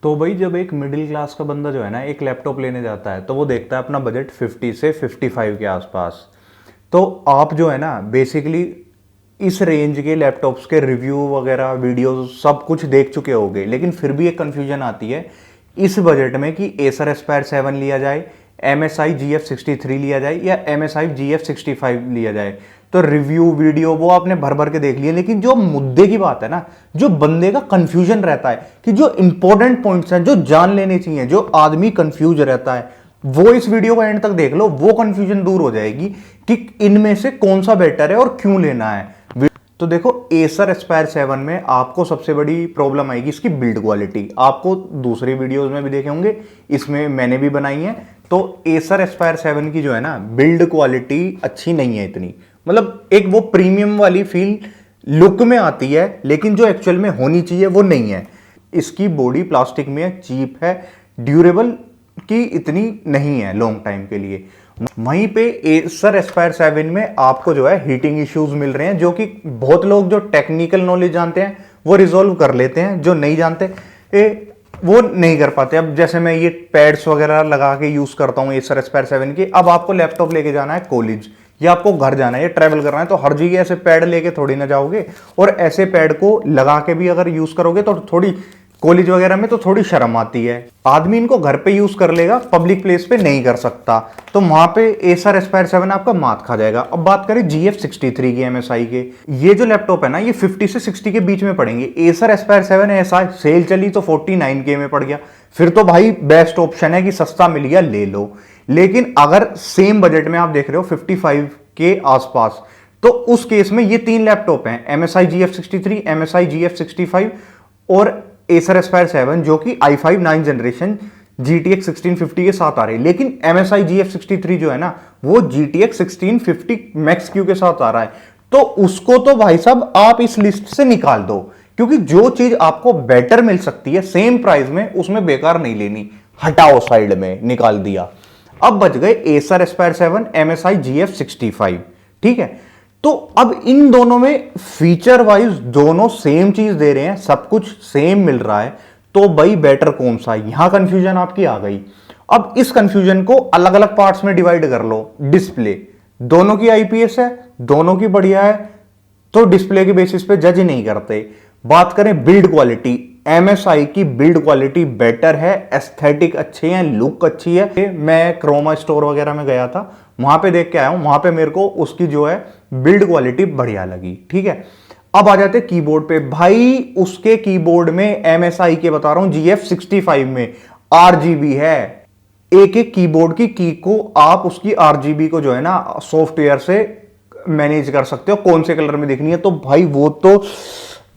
तो भाई जब एक मिडिल क्लास का बंदा जो है ना एक लैपटॉप लेने जाता है तो वो देखता है अपना बजट 50 से 55 के आसपास। तो आप जो है ना बेसिकली इस रेंज के लैपटॉप्स के रिव्यू वगैरह वीडियोस सब कुछ देख चुके होगे, लेकिन फिर भी एक कन्फ्यूजन आती है इस बजट में कि एसर एस्पायर 7 लिया जाए, MSI GF63 लिया जाए या MSI GF65 लिया जाए। तो रिव्यू वीडियो वो आपने भर भर के देख लिए, लेकिन जो मुद्दे की बात है ना, जो बंदे का कंफ्यूजन रहता है कि जो इंपॉर्टेंट पॉइंट्स हैं जो जान लेने चाहिए, जो आदमी कंफ्यूज रहता है, वो इस वीडियो को एंड तक देख लो, वो कंफ्यूजन दूर हो जाएगी कि इनमें से कौन सा बेटर है और क्यों लेना है। तो देखो एसर एस्पायर 7 में आपको सबसे बड़ी प्रॉब्लम आएगी इसकी बिल्ड क्वालिटी। आपको दूसरी वीडियोस में भी देखे होंगे, इसमें मैंने भी बनाई है। तो एसर एस्पायर 7 की जो है ना बिल्ड क्वालिटी अच्छी नहीं है इतनी, मतलब एक वो प्रीमियम वाली फील लुक में आती है, लेकिन जो एक्चुअल में होनी चाहिए वो नहीं है। इसकी बॉडी प्लास्टिक में है, चीप है, ड्यूरेबल की इतनी नहीं है लॉन्ग टाइम के लिए। वहीं पे एसर एस्पायर 7 में आपको जो है हीटिंग इश्यूज मिल रहे हैं, जो कि बहुत लोग जो टेक्निकल नॉलेज जानते हैं वो रिजोल्व कर लेते हैं, जो नहीं जानते वो नहीं कर पाते। अब जैसे मैं ये पैड्स वगैरह लगा के यूज करता हूँ एसर एस्पायर 7 के। अब आपको लैपटॉप लेके जाना है कॉलेज या आपको घर जाना है या ट्रैवल करना है, तो हर जगह ऐसे पैड लेके थोड़ी ना जाओगे, और ऐसे पैड को लगा के भी अगर यूज करोगे तो थोड़ी कॉलेज वगैरह में तो थोड़ी शर्म आती है। आदमी इनको घर पे यूज कर लेगा, पब्लिक प्लेस पे नहीं कर सकता, तो वहां पे एसर एस्पायर 7 आपका मात खा जाएगा। अब बात करें GF63 की, MSI के, ये जो लैपटॉप है ना ये 50 से 60 के बीच में पड़ेंगे। एसर एस्पायर 7 ऐसा सेल चली तो 49K में पड़ गया, फिर तो भाई बेस्ट ऑप्शन है कि सस्ता मिल गया ले लो। लेकिन अगर सेम बजट में आप देख रहे हो 55 के आसपास, तो उस केस में ये तीन लैपटॉप हैं, MSI GF63, MSI GF65 और एसर एस्पायर 7, जो कि i5 9 जनरेशन GTX 1650 के साथ आ रही है। लेकिन MSI GF63 जो है ना वो GTX 1650 Max Q के साथ आ रहा है, तो उसको तो भाई साहब आप इस लिस्ट से निकाल दो, क्योंकि जो चीज आपको बेटर मिल सकती है सेम प्राइस में उसमें बेकार नहीं लेनी, हटाओ साइड में, निकाल दिया। अब बच गए एसर एस्पायर 7, MSI GF65, ठीक है। तो अब इन दोनों में फीचर वाइज दोनों सेम चीज दे रहे हैं, सब कुछ सेम मिल रहा है, तो भाई बेटर कौन सा है, यहां कंफ्यूजन आपकी आ गई। अब इस कंफ्यूजन को अलग अलग पार्ट्स में डिवाइड कर लो। डिस्प्ले दोनों की IPS है, दोनों की बढ़िया है, तो डिस्प्ले के बेसिस पे जज नहीं करते। बात करें बिल्ड क्वालिटी, MSI की बिल्ड क्वालिटी बेटर है, एस्थेटिक अच्छे हैं, लुक अच्छी है। मैं क्रोमा स्टोर वगैरह में गया था, वहां पे देख के आया हूं, वहां पे मेरे को उसकी जो है बिल्ड क्वालिटी बढ़िया लगी, ठीक है। अब आ जाते कीबोर्ड पे, भाई उसके कीबोर्ड में MSI के बता रहा हूं GF65 में RGB है। एक एक कीबोर्ड की की को आप उसकी RGB को जो है ना सॉफ्टवेयर से मैनेज कर सकते हो, कौन से कलर में देखनी है, तो भाई वो तो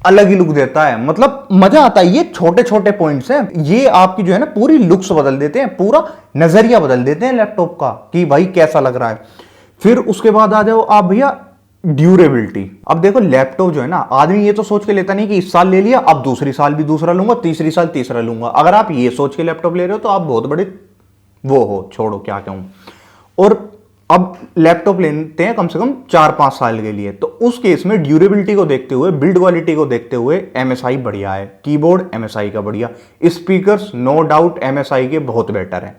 अलग ही लुक देता है, मतलब मजा आता है। ये छोटे छोटे पॉइंट्स हैं, ये आपकी जो है ना पूरी लुक्स बदल देते हैं, पूरा नजरिया बदल देते हैं लैपटॉप का कि भाई कैसा लग रहा है। फिर उसके बाद आ जाओ आप भैया ड्यूरेबिलिटी। अब देखो लैपटॉप जो है ना, आदमी ये तो सोच के लेता नहीं कि इस साल ले लिया अब दूसरी साल भी दूसरा लूंगा, तीसरी साल तीसरा लूंगा। अगर आप ये सोच के लैपटॉप ले रहे हो तो आप बहुत बड़े वो हो, छोड़ो क्या कहूं। और अब लैपटॉप लेते हैं कम से कम 4-5 साल के लिए, तो उस केस में ड्यूरेबिलिटी को देखते हुए, बिल्ड क्वालिटी को देखते हुए MSI बढ़िया है, कीबोर्ड MSI का बढ़िया, स्पीकर्स नो डाउट MSI के बहुत बेटर है।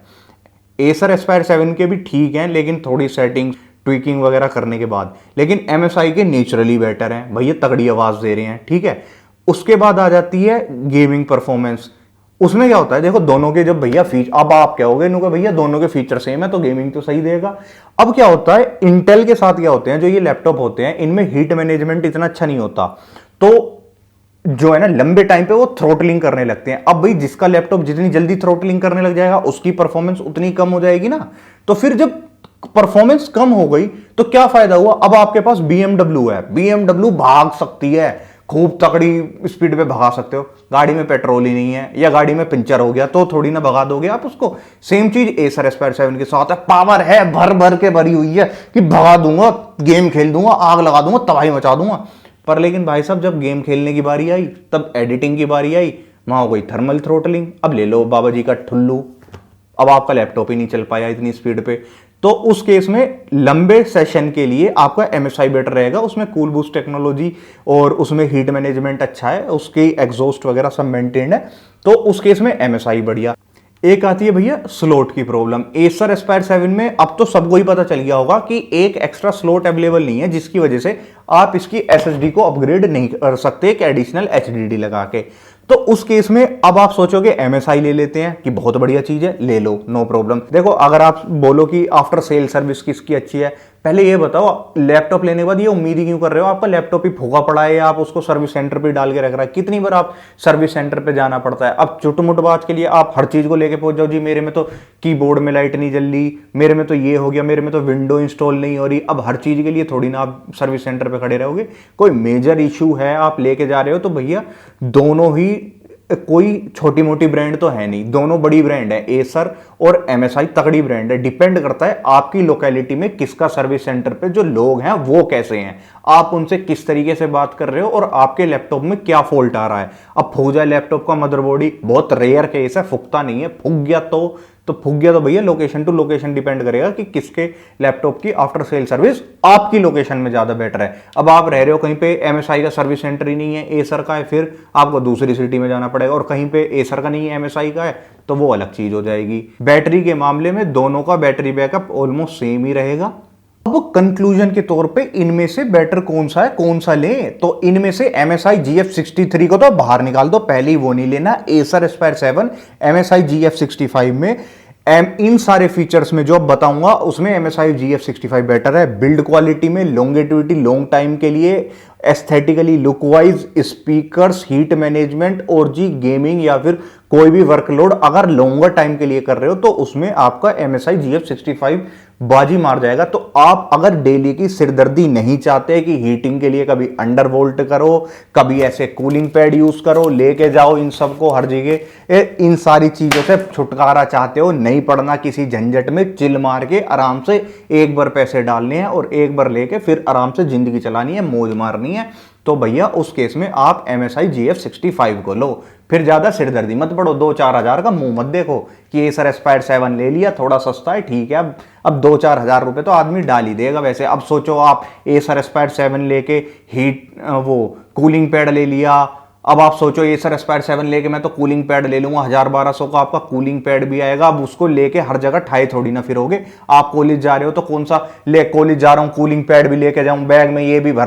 एसर एस्पायर 7 के भी ठीक हैं, लेकिन थोड़ी सेटिंग ट्विकिंग वगैरह करने के बाद, लेकिन MSI के नेचुरली बेटर हैं, भैया तगड़ी आवाज दे रहे हैं, ठीक है। उसके बाद आ जाती है गेमिंग परफॉर्मेंस। उसमें क्या होता है, देखो दोनों के जब भैया अब आप क्या होगे इनको, भैया दोनों के फीचर सेम है तो गेमिंग तो सही देगा। अब क्या होता है, इंटेल के साथ क्या होते हैं, जो ये लैपटॉप होते हैं इनमें हीट मैनेजमेंट इतना अच्छा नहीं होता, तो जो है ना लंबे टाइम पे वो थ्रोटलिंग करने लगते हैं। अब भाई जिसका लैपटॉप जितनी जल्दी थ्रोटलिंग करने लग जाएगा उसकी परफॉर्मेंस उतनी कम हो जाएगी ना, तो फिर जब परफॉर्मेंस कम हो गई तो क्या फायदा हुआ। अब आपके पास BMW है, BMW भाग सकती है, खूब तकड़ी स्पीड पे भगा सकते हो, गाड़ी में पेट्रोल ही नहीं है या गाड़ी में पंचर हो गया तो थोड़ी ना भगा दोगे आप उसको। सेम चीज एसर एस्पायर 7 के साथ है, पावर है भर भर के भरी हुई है कि भगा दूंगा, गेम खेल दूंगा, आग लगा दूंगा, तबाही मचा दूंगा। पर लेकिन भाई साहब जब गेम खेलने की बारी आई, तब एडिटिंग की बारी आई, वहां हो गई थर्मल थ्रोटलिंग। अब ले लो बाबा जी का ठुल्लू, अब आपका लैपटॉप ही नहीं चल पाया इतनी स्पीड पे। तो उस केस में लंबे सेशन के लिए आपका MSI बेटर रहेगा। उसमें कूल बूस्ट टेक्नोलॉजी और उसमें हीट मैनेजमेंट अच्छा है, उसकी एग्जॉस्ट वगैरह सब मेंटेन्ड है, तो उस केस में MSI बढ़िया। एक आती है भैया स्लॉट की प्रॉब्लम। एसर एस्पायर 7 में अब तो सबको ही पता चल गया होगा कि एक एक्स्ट्रा स्लॉट अवेलेबल नहीं है, जिसकी वजह से आप इसकी SSD को अपग्रेड नहीं कर सकते एक एडिशनल HDD लगा के। तो उस केस में अब आप सोचोगे MSI ले लेते हैं कि बहुत बढ़िया चीज है, ले लो, नो प्रॉब्लम। देखो अगर आप बोलो कि आफ्टर सेल सर्विस किसकी अच्छी है, पहले ये बताओ लैपटॉप लेने के बाद ये उम्मीद ही क्यों कर रहे हो आपका लैपटॉप ही फूका पड़ा है या आप उसको सर्विस सेंटर पे डाल के रख रहा है। कितनी बार आप सर्विस सेंटर पे जाना पड़ता है। अब चुटमुट बात के लिए आप हर चीज को लेके पहुंच जाओ, जी मेरे में तो कीबोर्ड में लाइट नहीं जल रही, मेरे में तो ये हो गया, मेरे में तो विंडो इंस्टॉल नहीं हो रही। अब हर चीज के लिए थोड़ी ना आप सर्विस सेंटर पे खड़े रहोगे। कोई मेजर इशू है आप लेके जा रहे हो तो भैया दोनों ही कोई छोटी मोटी ब्रांड तो है नहीं, दोनों बड़ी ब्रांड है। एसर और MSI तगड़ी ब्रांड है। डिपेंड करता है आपकी लोकेलिटी में किसका सर्विस सेंटर पे जो लोग हैं वो कैसे हैं, आप उनसे किस तरीके से बात कर रहे हो और आपके लैपटॉप में क्या फॉल्ट आ रहा है। अब फूक जाए लैपटॉप का मदरबोर्ड ही, बहुत रेयर केस है, फूकता नहीं है। फूक गया तो भैया लोकेशन टू लोकेशन डिपेंड करेगा कि किसके लैपटॉप की आफ्टर सेल सर्विस आपकी लोकेशन में ज्यादा बेटर है। अब आप रह रहे हो कहीं पे MSI का सर्विस सेंटर ही नहीं है, एसर का है, फिर आपको दूसरी सिटी में जाना पड़ेगा, और कहीं पे एसर का नहीं है MSI का है, तो वो अलग चीज हो जाएगी। बैटरी के मामले में दोनों का बैटरी बैकअप ऑलमोस्ट सेम ही रहेगा। अब कंक्लूजन के तौर पे इनमें से बेटर कौन सा है, कौन सा ले, तो इनमें से MSI GF63 को तो बाहर निकाल दो, पहले ही वो नहीं लेना। एसर एस्पायर 7 MSI GF65 में इन सारे फीचर्स में जो अब बताऊंगा उसमें MSI GF65 बेटर है। बिल्ड क्वालिटी में, लॉन्गेटिविटी, लॉन्ग टाइम के लिए, aesthetically, look wise, speakers, heat management और जी गेमिंग या फिर कोई भी वर्कलोड अगर लॉन्गर टाइम के लिए कर रहे हो तो उसमें आपका MSI GF65 बाजी मार जाएगा। तो आप अगर डेली की सिरदर्दी नहीं चाहते कि हीटिंग के लिए कभी अंडरवोल्ट करो, कभी ऐसे कूलिंग पैड यूज करो, लेके जाओ इन सबको हर जगह, इन सारी चीजों से छुटकारा चाहते हो, नहीं पड़ना किसी झंझट में, चिल मार के आराम से एक बार पैसे डालने हैं और एक बार लेके फिर आराम से जिंदगी चलानी है, मौज मारनी है, तो भैया उस केस में आप MSI GF65 को लो। फिर ज्यादा सिरदर्दी मत पड़ो, 2-4 हजार का मुंह मत देखो कि एसर एस्पायर 7 ले लिया, थोड़ा सस्ता है, ठीक है, अब 2-4 हजार रुपए तो आदमी डाल ही देगा वैसे। अब सोचो आप एसर एस्पायर 7 लेके हीट वो कूलिंग पैड ले लिया, अब आप सोचो एसर एस्पायर 7 लेके मैं तो कूलिंग पैड ले लूंगा, 1000-1200 का आपका कूलिंग पैड भी आएगा। अब उसको लेके हर जगह ठाए थोड़ी ना फिरोगे। आप कॉलेज जा रहे हो तो कौन सा ले, कॉलेज जा रहा हूं कूलिंग पैड भी लेके जाऊं, बैग में ये भी भर